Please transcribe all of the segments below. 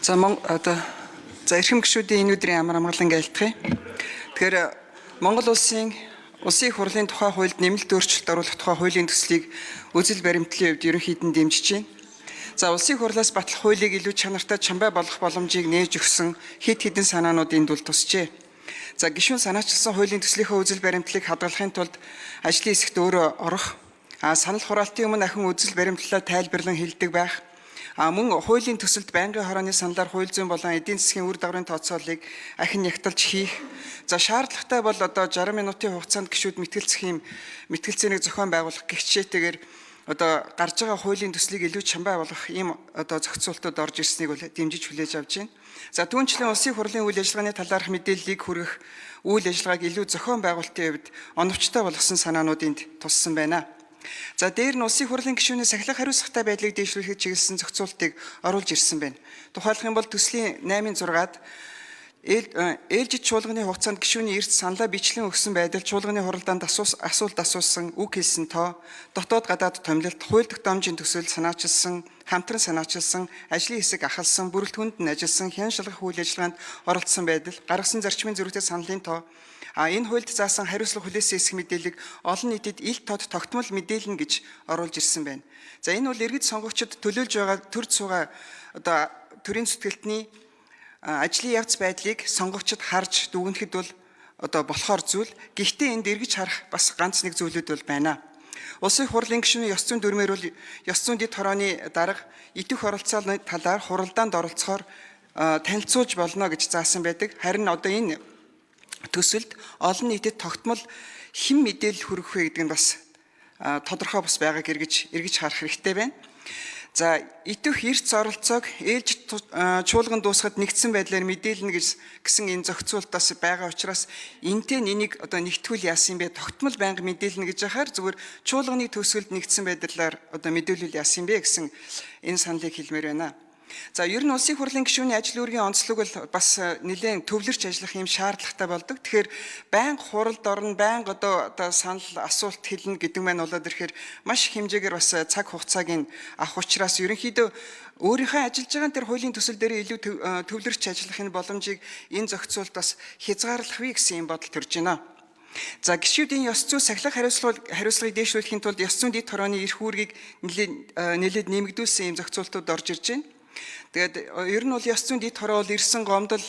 Эрхэм гишүүдийн энэ өдрийн амар амгалан айлтгая. Тэгэхээр Монгол улсын хурлын тухай хуульд нэмэлт өөрчлөлт оруулах тухай хуулийн төслийг үзэл баримтлалын хувьд ерөнхийдөө дэмжиж байна. Улсын хурлаас батлах хуулийг илүү чанартай чамбай болгох боломжийг нээж өгсөн хэд хэдэн санаануудын тулд тусжээ. Гишүүн санаачилсан хуулийн төслийнхөө үзэл баримтлалыг хадгалахын тулд ажлын хэсэгт өөрөө орох, санал хураалтын өмнө ахин үзэл баримтлалаа тайлбарлан хэлдэг байх, мөн хуулийн төсөлд байнгын хорооны саналаар хууль зүйн болон эдийн засгийн үр дагаврын тооцооллыг ахин нягтлж хийх. Шаардлагатай бол 60 минутын хугацаанд гишүүд мэтгэлцээнийг зохион байгуулах гэх хичээтэйгээр гарч байгаа хуулийн төслийг илүү чамбай болгох ийм зохицуултууд орж ирснийг бол дэмжиж хүлээж авч байна. Түүнчлэн улсын хурлын үйл ажиллагааны талаарх мэдээллийг хүргэх үйл ажиллагааг илүү зохион байгуулалтын хувьд оновчтой болгосон санаануудынд туссан байна. Дээр нь улсын хурлын гишүүний сахилах хариуцлагатай байдлыг дэвшүүлэхэд чиглэсэн зохицуултыг оруулж ирсэн байна. Тухайлх юм бол төслийн 8-6-ад ээлжид чуулганы хугацаанд гишүүний эрт саналаа бичлэн өгсөн байдал, чуулганы хуралдаанд асуулт асуусан, үг хэлсэн тоо, дотоод гадаад томилолт, хууль тогтоомжийн төсөл санаачилсан, хамтран санаачилсан, ажлын хэсэг ахалсан, бүрэлдэхүүнд нь ажилласан, хян шалгах үйл ажиллагаанд оролцсон байдал, гаргасан зарчмын зөрүүтэй саналын тоо, энэ хуульд заасан хариуцлага хүлээсэн эсэх мэдээллийг олон нийтэд ил тод тогтмол мэдээлнэ гэж оруулж ирсэн байна. Энэ бол иргэд сонгогчид төлөөлж байгаа төр цугаа төрийн зүтгэлтний ажлын явц байдлыг сонгогчид харж дүгнэхэд бол болохоор зүйл. Гэхдээ энд эргэж харах бас ганц нэг зүйлүүд бол байна. Улсын хурлын гишүүний ёс зүйн дүрмээр бол ёс зүйн дэд хорооны дарга идэх оролцоолны талаар хуралдаанд оролцохоор танилцуулж болно гэж заасан байдаг. Харин энэ төсөлд олон нийтэд тогтмол хэн мэдээлэл хүргэх вэ гэдэг нь бас тодорхой бас байгааг эргэж харах хэрэгтэй байна. Идэх эрс оролцоог ээлж чуулган дуусахад нэгдсэн байдлаар мэдээлнэ гэсэн энэ зохицуултаас байгаа учраас энтэй энийг нэгтгүүл яасан бэ? Тогтмол байнга мэдээлнэ гэж яхаар зүгээр чуулганы төсөлд нэгдсэн байдлаар мэдээлэл яасан бэ гэсэн энэ саналыг хэлмээр байна. Ер нь улсын хурлын гишүүний ажил үүргийн онцлог бол бас нэлээд төвлөрч ажиллах юм шаардлагатай болдог. Тэгэхээр байнга хуралд орно, байнга санал асуулт хэлнэ гэдэг маань болоод ирэхээр маш хэмжээгээр бас цаг хугацааг авах учраас ерөнхийдөө өөрийнхөө ажиллаж байгаа тэр хуулийн төсөл дээр илүү төвлөрч ажиллахын боломжийг энэ зохицуулт бас хязгаарлах вэ гэсэн юм бодол төрж байна. Гишүүдийн ёс зүй сахилах хариуцлагыг дэвшүүлэхийн тулд ёс зүйн дэд хорооны эрх үүргийг нэлээд нэмэгдүүлсэн юм зохицуултууд орж ирж байна. Ер нь бол ёс зүйн дэд хороо бол ирсэн гомдол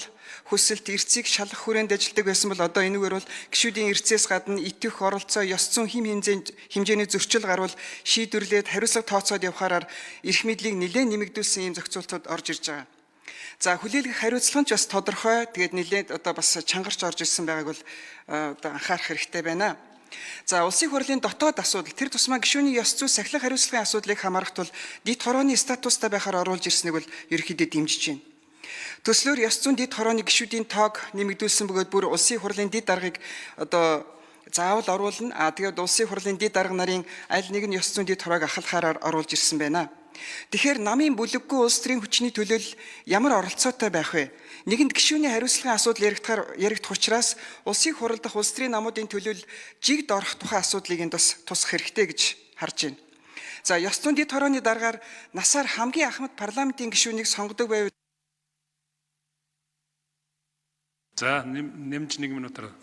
хүсэлт эрцийг шалгах хүрээнд ажилладаг байсан бол энэгээр бол гишүүдийн эрцээс гадна идэх оролцоо ёс зүйн хэмжээний зөрчил гарвал шийдвэрлээд хариуцлага тооцоод явахаар эрх мэдлийг нэлээд нэмэгдүүлсэн юм зохицуултууд орж ирж байгаа. Хүлээлгэх хариуцлага нь ч бас тодорхой. Нэлээд бас чангарч орж ирсэн байгааг бол анхаарах хэрэгтэй байна. Улсын хурлын дотоод асуудал тэр тусмаа гишүүний ёс зүй сахилах хариуцлагын асуудлыг хамаарах тул дэд хорооны статустай байхаар оруулж ирснийг бол ерөнхийдөө дэмжиж байна. Төслөөр ёс зүйн дэд хорооны гишүүдийн тоог нэмэгдүүлсэн бөгөөд бүр улсын хурлын дэд даргыг заавал оруулна. Тэгээд улсын хурлын дэд дарга нарын аль нэг нь ёс зүйн дэд хороог ахалахаар оруулж ирсэн байна. Тэгэхээр намын бүлэггүй улс төрийн хүчний төлөөлөл ямар оролцоотой байх вэ? Нэгэнд гишүүний хариуцлагын асуудал яригдах учраас улсын хурал дахь улс төрийн намуудын төлөөлөл жигд орох тухай асуудлыг бас тусах хэрэгтэй гэж харж байна. Ёс зүйн дэд хорооны даргаар насаар хамгийн ахмад парламентын гишүүнийг сонгодог байвал нэмж 1 минутаар.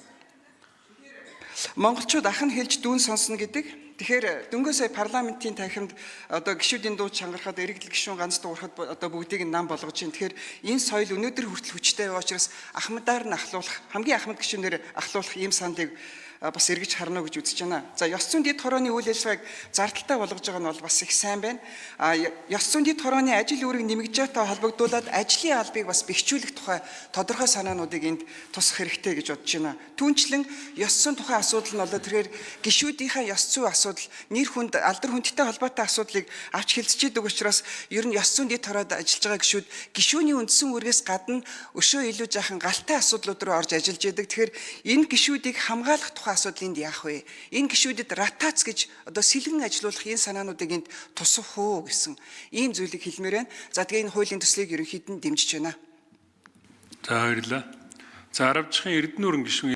Монголчууд ахын хэлж дүүн сонсно гэдэг. Тэгэхээр дөнгөж сая парламентын танхимд гишүүдийн дуу чангарахад иргэдэл гишүүн ганц дуурахад бүгдийг нь нам болгож байна. Тэгэхээр энэ соёл өнөөдөр хүртэл хүчтэй байгаа учраас ахмадаар нь хамгийн ахмад гишүүнээр ахлуулах ийм саналыг бас эргэж харна гэж үзэж байна. Ёс зүйн дэд хорооны үйл ажиллагааг зардалтай болгож байгаа нь бол бас их сайн байна. Ёс зүйн дэд хорооны ажил үүрэг нэмэгдээтэй холбогдуулаад ажлын албыг бас бэхжүүлэх тухай тодорхой санаануудыг энд тусах хэрэгтэй гэж бодож байна. Түүнчлэн ёс зүйн тухай асуудал нь болоод тэрээр гишүүдийнхээ ёс зүйн асуудал, нэр хүнд алдар хүндтэй холбоотой асуудлыг авч хэлцэж идэг учраас ер нь ёс зүйн дэд хороод ажиллаж байгаа гишүүний үндсэн үүргээс гадна өшөө илүү жаахан галтай асуудлууд руу орж ажиллаж идэг. Тэгэхээр энэ гишүүдийг хамгаалах асуудлынд яах вэ? Энэ гишүүдэд ротац гэж сэлгэн ажилуулах энэ санаануудыг энд тусах уу гэсэн ийм зүйлийг хэлмээр байна. Тэгээ энэ хуулийн төслийг ерөнхийдөө дэмжиж байна. Баярлалаа. Аравчхан Эрдэнэ нүүрэн гишүүн